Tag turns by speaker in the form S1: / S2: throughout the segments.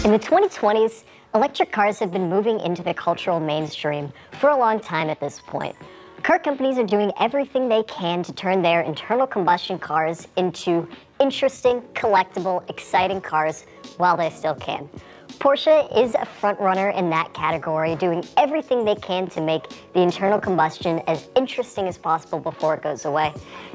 S1: In the 2020s, electric cars have been moving into the cultural mainstream for a long time at this point. Car companies are doing everything they can to turn their internal combustion cars into interesting, collectible, exciting cars while they still can. Porsche is a front runner in that category, doing everything they can to make the internal combustion as interesting as possible before it goes away.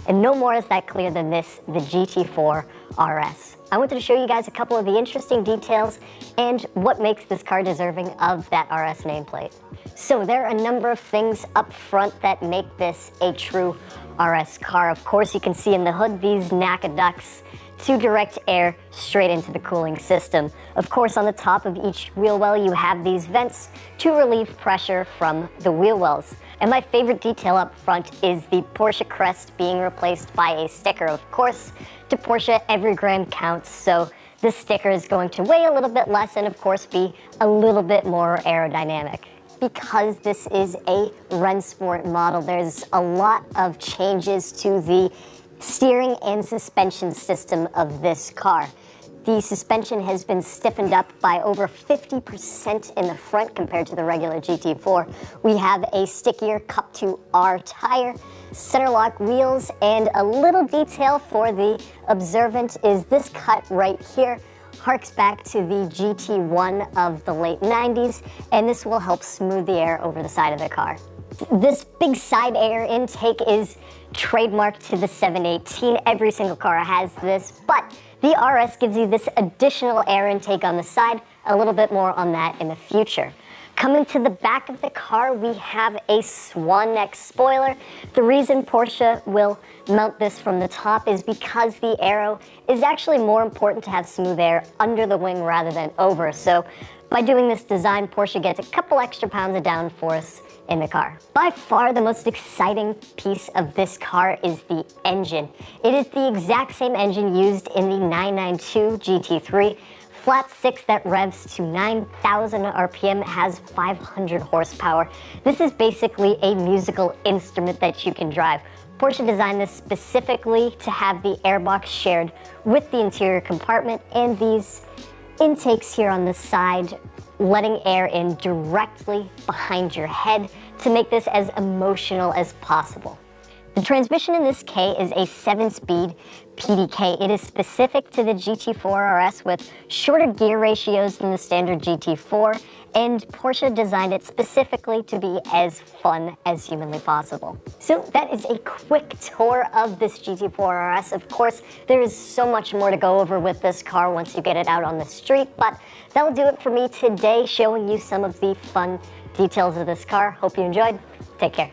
S1: And no more is that clear than this, the GT4 RS. I wanted to show you guys a couple of the interesting details and what makes this car deserving of that RS nameplate. So there are a number of things up front that make this a true RS car. Of course, you can see in the hood these NACA ducts to direct air straight into the cooling system. Of course, on the top of each wheel well, you have these vents to relieve pressure from the wheel wells. And my favorite detail up front is the Porsche crest being replaced by a sticker. Of course, to Porsche, every gram counts, so this sticker is going to weigh a little bit less and of course be a little bit more aerodynamic. Because this is a Rennsport model, there's a lot of changes to the steering and suspension system of this car. The suspension has been stiffened up by over 50% in the front compared to the regular GT4. We have a stickier Cup 2R tire, center lock wheels, and a little detail for the observant is this cut right here harks back to the GT1 of the late 90s, and this will help smooth the air over the side of the car. This big side air intake is trademarked to the 718. Every single car has this, but the RS gives you this additional air intake on the side. A little bit more on that in the future. Coming to the back of the car, we have a swan neck spoiler. The reason Porsche will mount this from the top is because the aero is actually more important to have smooth air under the wing rather than over. So by doing this design, Porsche gets a couple extra pounds of downforce in the car. By far the most exciting piece of this car is the engine. It is the exact same engine used in the 992 GT3. Flat six that revs to 9,000 RPM, has 500 horsepower. This is basically a musical instrument that you can drive. Porsche designed this specifically to have the airbox shared with the interior compartment and these intakes here on the side letting air in directly behind your head to make this as emotional as possible. The transmission in this K is a 7-speed PDK. It is specific to the GT4 RS with shorter gear ratios than the standard GT4, and Porsche designed it specifically to be as fun as humanly possible. So that is a quick tour of this GT4 RS. Of course, there is so much more to go over with this car once you get it out on the street, but that'll do it for me today, showing you some of the fun details of this car. Hope you enjoyed. Take care.